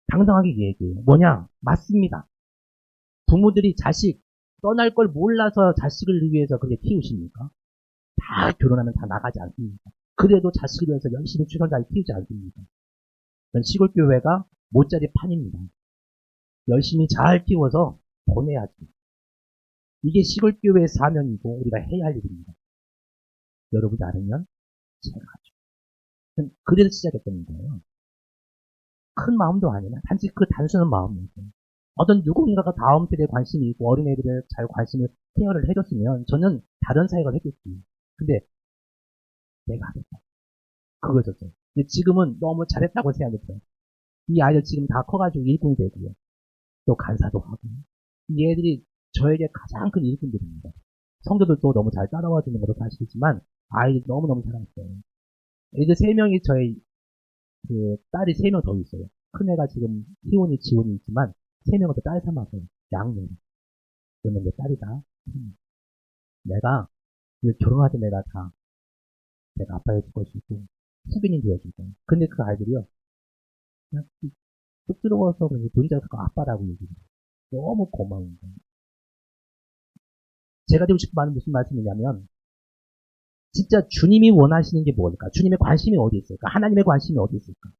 당당하게 얘기해요. 뭐냐? 맞습니다. 부모들이 자식 떠날 걸 몰라서 자식을 위해서 그렇게 키우십니까? 다 결혼하면 다 나가지 않습니까? 그래도 자식을 위해서 열심히 출산자를 키우지 않습니까? 시골 교회가 모짜리 판입니다. 열심히 잘 키워서 보내야지. 이게 시골 교회의 사명이고 우리가 해야 할 일입니다. 여러분이 알으면 제가 하죠. 그래서 시작했던 거예요. 큰 마음도 아니라 단지 그 단순한 마음이었어요. 어떤 누군가가 다음 세대에 관심이 있고 어린애들에 잘 관심을 케어를 해줬으면 저는 다른 사역을 했겠지. 근데 내가 하겠다. 그거였어요. 근데 지금은 너무 잘했다고 생각했어요. 이 아이들 지금 다 커가지고 일꾼이 되고요. 또 간사도 하고. 이 애들이 저에게 가장 큰 일꾼들입니다. 성도들도 너무 잘 따라와 주는 것도 사실이지만 아이들 너무너무 사랑했어요. 애들 3명이 저희 그 딸이 3명 더 있어요. 큰애가 지금 희원이 지원이 있지만 3명은 더 딸 삼아서 양녀. 그러면 내 딸이다. 내가 결혼할 때 내가 아빠여줄 것이고 후빈이 되어줄 거야. 근데 그 아이들이요. 그냥 쑥스러워서 본인이 아빠라고 얘기해요. 너무 고마운 거예요. 제가 드리고 싶은 말은 무슨 말씀이냐면 진짜 주님이 원하시는 게 뭘까? 주님의 관심이 어디 있을까? 하나님의 관심이 어디 있을까?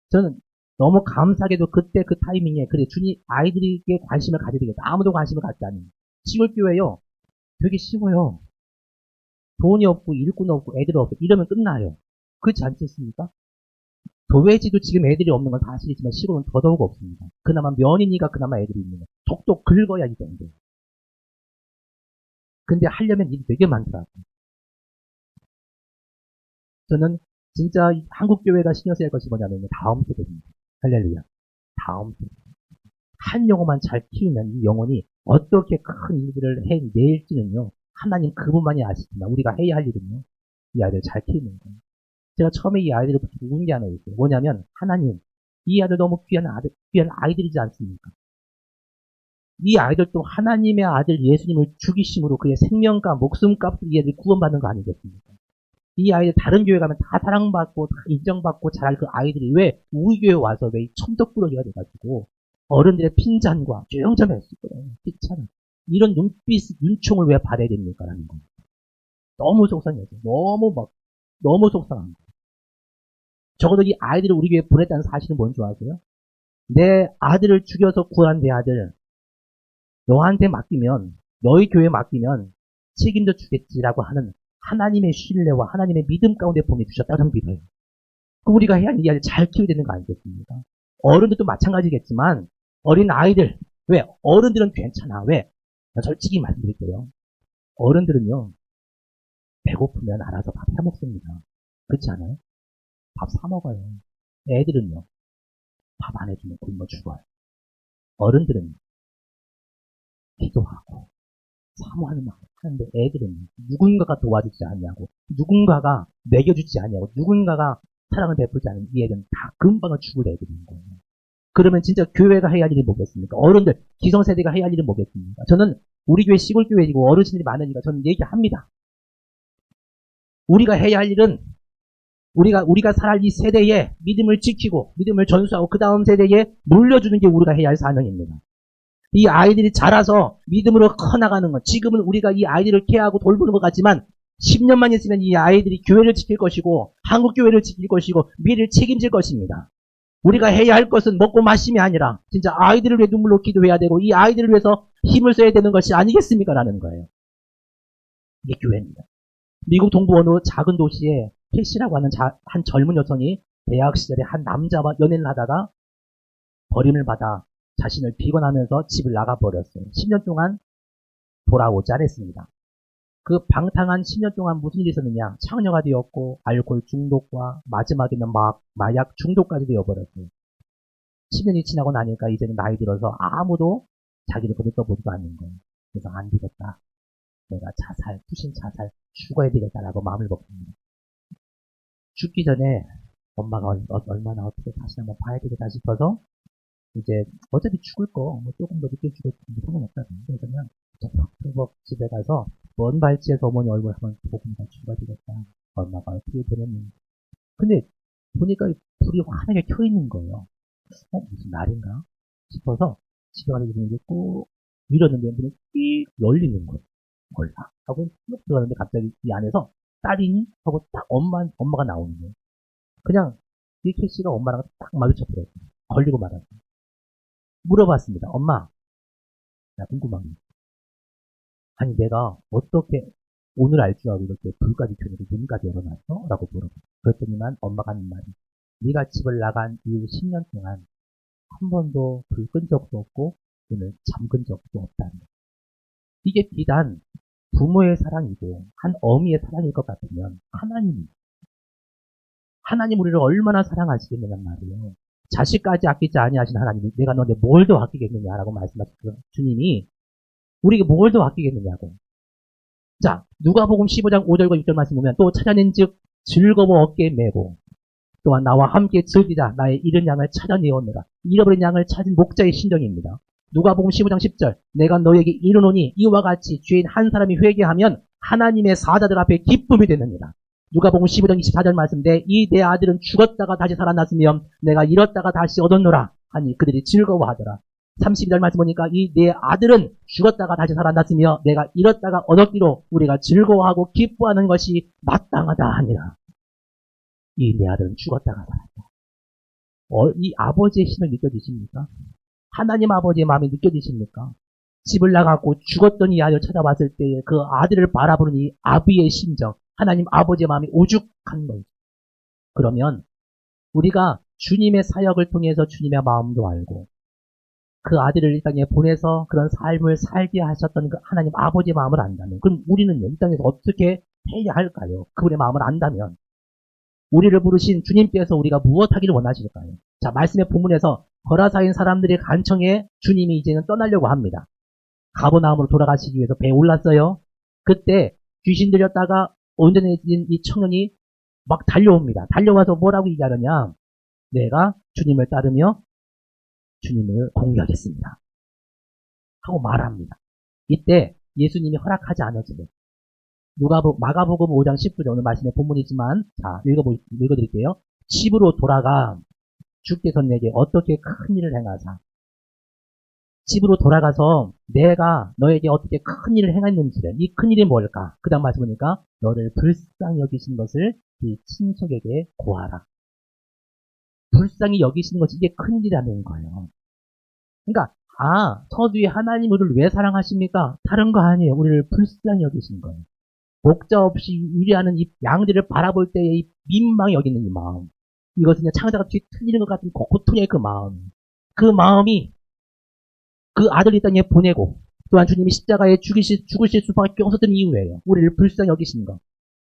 저는 너무 감사하게도 그때 그 타이밍에 그래 주님 아이들에게 관심을 가져야 되겠다. 아무도 관심을 갖지 않는 시골교회요. 되게 쉬워요. 돈이 없고 일꾼 없고 애들 없고 이러면 끝나요. 그렇지 않겠습니까? 도회지도 지금 애들이 없는 건 사실이지만 시골은 더더욱 없습니다. 그나마 면인이가 그나마 애들이 있는 거예요. 톡톡 긁어야 이 정도. 근데 하려면 일이 되게 많더라고요. 저는 진짜 한국 교회가 신경 써야 할 것이 뭐냐면 다음 세대입니다. 할렐루야. 다음 세대. 한 영혼만 잘 키우면 이 영혼이 어떻게 큰 일들을 해낼지는요. 하나님 그분만이 아시지만 우리가 해야 할 일은요. 이 아이들 잘 키우는 거예요. 제가 처음에 이 아이들을 붙이고 운 게 하나 있어요. 뭐냐면 하나님 이 아이들 너무 귀한 아이들이지 않습니까? 이 아이들도 하나님의 아들 예수님을 죽이심으로 그의 생명과 목숨값을 이 아이들이 구원받는 거 아니겠습니까? 이 아이들 다른 교회 가면 다 사랑받고 다 인정받고 잘할 그 아이들이 왜 우리 교회 와서 왜 천덕꾸러기가 돼가지고 어른들의 핀잔과 조용점했을 거예요. 귀찮아. 이런 눈총을 왜 받아야 됩니까? 라는 거예요. 너무 속상해요. 너무 속상한 거예요. 적어도 이 아이들을 우리 교회에 보냈다는 사실은 뭔지 아세요? 내 아들을 죽여서 구한 내 아들 너한테 맡기면 너희 교회에 맡기면 책임져 주겠지라고 하는 하나님의 신뢰와 하나님의 믿음 가운데 보내주셨다는 믿어요. 그럼 우리가 해야 할 일을 잘 키워야 되는 거 아니겠습니까? 어른들도 마찬가지겠지만 어린 아이들 왜? 어른들은 괜찮아. 왜? 솔직히 말씀드릴게요. 어른들은요. 배고프면 알아서 밥 해먹습니다. 그렇지 않아요? 밥 사먹어요. 애들은요. 밥 안 해주면 굶어 죽어요. 어른들은 기도하고 사모하는 마음 하는데 애들은 누군가가 도와주지 않냐고 누군가가 먹여주지 않냐고 누군가가 사랑을 베풀지 않으면 이 애들은 다 금방 죽을 애들인 거예요. 그러면 진짜 교회가 해야 할 일이 뭐겠습니까? 어른들, 기성세대가 해야 할 일은 뭐겠습니까? 저는 우리 교회 시골교회이고 어르신들이 많으니까 저는 얘기합니다. 우리가 해야 할 일은 우리가 살아갈 이 세대에 믿음을 지키고 믿음을 전수하고 그 다음 세대에 물려주는 게 우리가 해야 할 사명입니다. 이 아이들이 자라서 믿음으로 커나가는 것. 지금은 우리가 이 아이들을 케어하고 돌보는 것 같지만 10년만 있으면 이 아이들이 교회를 지킬 것이고 한국 교회를 지킬 것이고 미래를 책임질 것입니다. 우리가 해야 할 것은 먹고 마심이 아니라 진짜 아이들을 위해 눈물로 기도해야 되고 이 아이들을 위해서 힘을 써야 되는 것이 아니겠습니까? 라는 거예요. 이게 교회입니다. 미국 동부 어느 작은 도시에 캐시라고 하는 한 젊은 여성이 대학 시절에 한 남자와 연애를 하다가 버림을 받아 자신을 비관하면서 집을 나가버렸어요. 10년 동안 돌아오지 않았습니다. 그 방탕한 10년 동안 무슨 일이 있었느냐. 창녀가 되었고 알코올 중독과 마지막에는 마약 중독까지 되어버렸어요. 10년이 지나고 나니까 이제는 나이 들어서 아무도 자기를 거들떠보지도 않는 거예요. 그래서 안 되겠다. 내가 후신 자살 죽어야 되겠다라고 마음을 먹습니다. 죽기 전에 엄마가 얼마나 어떻게 다시 한번 봐야 되겠다 싶어서 이제 어차피 죽을 거 뭐 조금 더 늦게 죽어도 상관없다고 그러면 벅벅 집에 가서 먼 발치에서 어머니 얼굴 한번 보고 죽어야 되겠다. 엄마가 어떻게 되느니. 근데 보니까 불이 환하게 켜 있는 거예요. 무슨 날인가 싶어서 집에 가서 이제 꼭 밀었는데 문이 삑 열리는 거예요. 몰라. 하고 쭉 들어가는데 갑자기 이 안에서 딸이니? 하고 딱 엄마가 나오는 거예요. 그냥 이 캐시가 엄마랑 딱 마주쳐버려요. 걸리고 말았어요. 물어봤습니다. 엄마, 나 궁금한 게. 아니, 내가 어떻게 오늘 알 줄 알고 이렇게 불까지 켜놓고 문까지 열어놨어? 라고 물어봤어요. 그랬더니만 엄마가 하는 말이, 네가 집을 나간 이후 10년 동안 한 번도 불 끈 적도 없고 문을 잠근 적도 없다는 거예요. 이게 비단 부모의 사랑이고 한 어미의 사랑일 것 같으면 하나님 우리를 얼마나 사랑하시겠느냐 말이에요. 자식까지 아끼지 아니하신 하나님이 내가 너한테 뭘 더 아끼겠느냐라고 말씀하셨어요. 주님이 우리에게 뭘 더 아끼겠느냐고. 자, 누가복음 15장 5절과 6절 말씀 보면 또 찾아낸즉 즐거워 어깨에 메고 또한 나와 함께 즐기자 나의 잃은 양을 찾아내었느라. 잃어버린 양을 찾은 목자의 심정입니다. 누가복음 15장 10절 내가 너에게 이르노니 이와 같이 죄인 한 사람이 회개하면 하나님의 사자들 앞에 기쁨이 되느니라. 누가복음 15장 24절 말씀인데 이 내 아들은 죽었다가 다시 살아났으며 내가 잃었다가 다시 얻었노라 하니 그들이 즐거워하더라. 32절 말씀 보니까 이 내 아들은 죽었다가 다시 살아났으며 내가 잃었다가 얻었기로 우리가 즐거워하고 기뻐하는 것이 마땅하다 하니라. 이 내 아들은 죽었다가 살았다. 이 아버지의 힘을 느껴지십니까? 하나님 아버지의 마음이 느껴지십니까? 집을 나가고 죽었던 이 아들을 찾아봤을 때에 그 아들을 바라보는 이 아비의 심정, 하나님 아버지의 마음이 오죽한 거예요. 그러면 우리가 주님의 사역을 통해서 주님의 마음도 알고 그 아들을 이 땅에 보내서 그런 삶을 살게 하셨던 그 하나님 아버지의 마음을 안다면 그럼 우리는 이 땅에서 어떻게 해야 할까요? 그분의 마음을 안다면 우리를 부르신 주님께서 우리가 무엇하기를 원하실까요? 자, 말씀의 본문에서 거라사인 사람들의 간청에 주님이 이제는 떠나려고 합니다. 가버나움으로 돌아가시기 위해서 배에 올랐어요. 그때 귀신 들렸다가 온전해진 이 청년이 막 달려옵니다. 달려와서 뭐라고 얘기하느냐? 내가 주님을 따르며 주님을 공유하겠습니다. 하고 말합니다. 이때 예수님이 허락하지 않았어요. 마가복음 5장 19절 오늘 말씀의 본문이지만 자 읽어드릴게요. 집으로 돌아가 주께서 내게 어떻게 큰 일을 행하사 집으로 돌아가서 내가 너에게 어떻게 큰 일을 행했는지를 이 큰 일이 뭘까? 그 다음 말씀 보니까 너를 불쌍히 여기신 것을 네 친척에게 고하라. 불쌍히 여기시는 것이 이게 큰 일이라는 거예요. 그러니까 서두에 하나님 우리를 왜 사랑하십니까? 다른 거 아니에요. 우리를 불쌍히 여기신 거예요. 목자 없이 유리하는 이 양들을 바라볼 때의 이 민망히 여기는 이 마음. 이것은 창자가 뒤에 틀리는 것 같은 고통의 그 마음. 그 마음이 그 아들 이 땅에 보내고 또한 주님이 십자가에 죽으실 수밖에 없었던 이유예요. 우리를 불쌍히 여기신 거.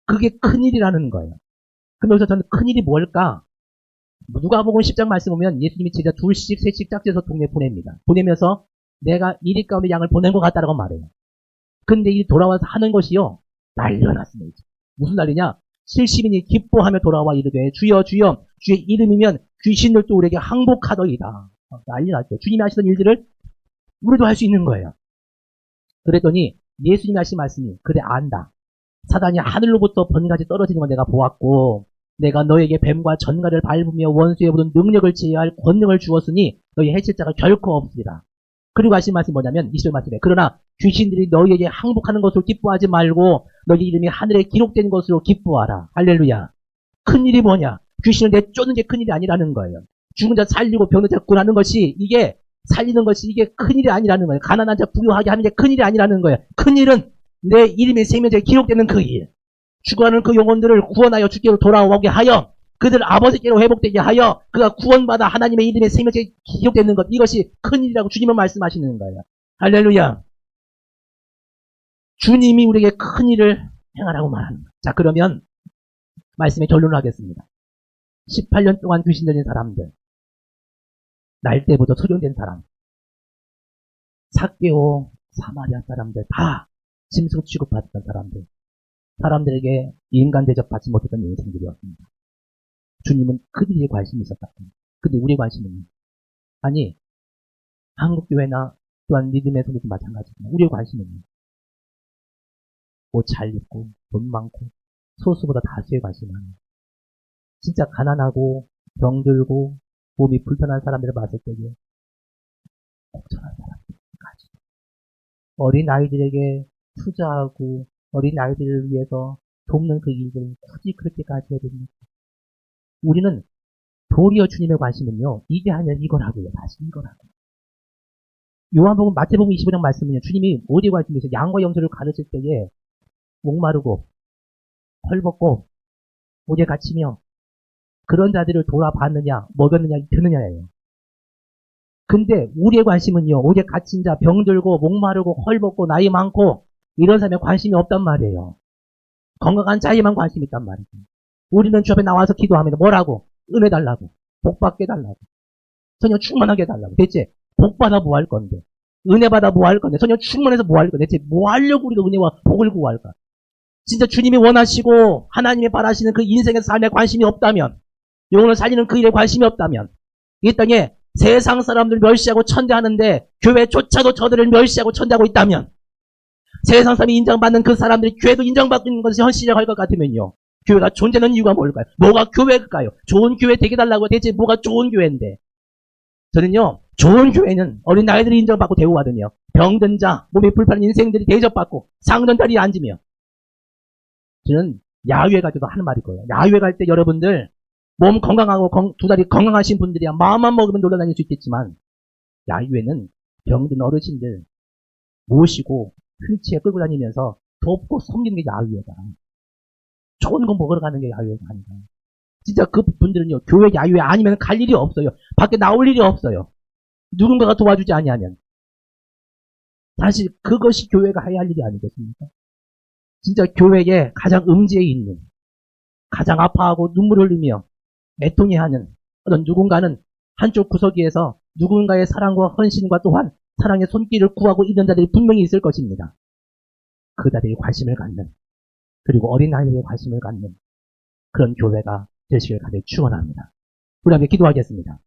그게 큰일이라는 거예요. 그럼 여기서 저는 큰일이 뭘까? 누가복음 10장 말씀 보면 예수님이 제자 둘씩 셋씩 짝지어서 동네에 보냅니다. 보내면서 내가 이리 가운데 양을 보낸 것 같다라고 말해요. 근데 이 돌아와서 하는 것이요. 난리가 났습니다. 무슨 난리냐? 70인이 기뻐하며 돌아와 이르되 주여 주여 주의 이름이면 귀신들도 우리에게 항복하더이다. 난리 났죠. 주님이 하시던 일들을 우리도 할 수 있는 거예요. 그랬더니 예수님이 하신 말씀이 그래 안다. 사단이 하늘로부터 번개같이 떨어지는 걸 내가 보았고 내가 너에게 뱀과 전갈을 밟으며 원수의 모든 능력을 제어할 권능을 주었으니 너희 해칠 자가 결코 없으리라. 그리고 하신 말씀이 뭐냐면 20절 말씀에 그러나 귀신들이 너희에게 항복하는 것으로 기뻐하지 말고 너희 이름이 하늘에 기록된 것으로 기뻐하라. 할렐루야. 큰일이 뭐냐? 귀신을 내쫓는 게 큰일이 아니라는 거예요. 죽은 자 살리고 병든 자 구하는 것이 이게 살리는 것이 이게 큰일이 아니라는 거예요. 가난한 자 부유하게 하는 게 큰일이 아니라는 거예요. 큰일은 내 이름이 생명책에 기록되는 그 일. 죽어가는 그 영혼들을 구원하여 주께로 돌아오게 하여 그들 아버지께로 회복되게 하여 그가 구원받아 하나님의 이름의 생명책에 기록되는 것 이것이 큰일이라고 주님은 말씀하시는 거예요. 할렐루야. 주님이 우리에게 큰일을 행하라고 말하는 거예요. 자 그러면 말씀의 결론을 하겠습니다. 18년 동안 귀신 들린 사람들 날 때부터 소련된 사람 삭개오 사마리아 사람들 다 짐승 취급받았던 사람들에게 인간 대접받지 못했던 인생들이었습니다. 주님은 그들에게 관심이 있었다. 근데 우리의 관심은 아니 한국교회나 또한 믿음의 손에도 마찬가지입니다. 우리의 관심은 옷 잘 입고 돈 많고 소수보다 다수의 관심은 진짜 가난하고 병들고 몸이 불편한 사람들을 봤을 때에 복잡한 사람들까지 어린 아이들에게 투자하고 어린 아이들을 위해서 돕는 그 일들을 굳이 그렇게까지 해야 됩니까? 우리는 도리어 주님의 관심은요, 이게 아니라 이거라고요. 다시 이거라고요. 요한복음 마태복음 25장 말씀은요, 주님이 어디에 관심이 있어요? 양과 염소를 가르칠 때에 목마르고 헐벗고 목에 갇히며 그런 자들을 돌아봤느냐, 먹였느냐, 드느냐예요. 근데 우리의 관심은요, 오직 갇힌 자, 병들고, 목마르고, 헐벗고, 나이 많고, 이런 사람에 관심이 없단 말이에요. 건강한 자에만 관심이 있단 말이에요. 우리는 주 앞에 나와서 기도하면 뭐라고? 은혜 달라고. 복 받게 달라고. 전혀 충만하게 달라고. 대체 복 받아 뭐 할 건데? 은혜 받아 뭐 할 건데? 전혀 충만해서 뭐 할 건데? 대체 뭐 하려고 우리가 은혜와 복을 구할까? 진짜 주님이 원하시고 하나님이 바라시는 그 인생의 삶에 관심이 없다면, 영혼을 살리는 그 일에 관심이 없다면, 이 땅에 세상 사람들 멸시하고 천대하는데 교회조차도 저들을 멸시하고 천대하고 있다면, 세상 사람이 인정받는 그 사람들이 교회도 인정받는 것이 현실화할 것 같으면요, 교회가 존재하는 이유가 뭘까요? 뭐가 교회일까요? 좋은 교회 되게 달라고 대체 뭐가 좋은 교회인데? 저는요, 좋은 교회는 어린 아이들이 인정받고 대우받으며 병든 자, 몸이 불편한 인생들이 대접받고 상전 자리에 앉으며, 저는 야유회 가지고 하는 말일 거예요. 야유회 갈 때 여러분들 몸 건강하고 두 다리 건강하신 분들이야 마음만 먹으면 놀러다닐 수 있겠지만, 야유회는 병든 어르신들 모시고 휠체어 끌고 다니면서 돕고 섬기는 게 야유회다. 좋은 거 먹으러 가는 게 야유회가 아니다. 진짜 그 분들은요, 교회 야유회 아니면 갈 일이 없어요. 밖에 나올 일이 없어요. 누군가가 도와주지 아니하면. 사실 그것이 교회가 해야 할 일이 아니겠습니까? 진짜 교회에 가장 음지에 있는, 가장 아파하고 눈물을 흘리며 애통해하는 어떤 누군가는 한쪽 구석에서 누군가의 사랑과 헌신과 또한 사랑의 손길을 구하고 있는 자들이 분명히 있을 것입니다. 그 자들이 관심을 갖는, 그리고 어린아이들의 관심을 갖는 그런 교회가 되시길 간절히 축원합니다. 우리 함께 기도하겠습니다.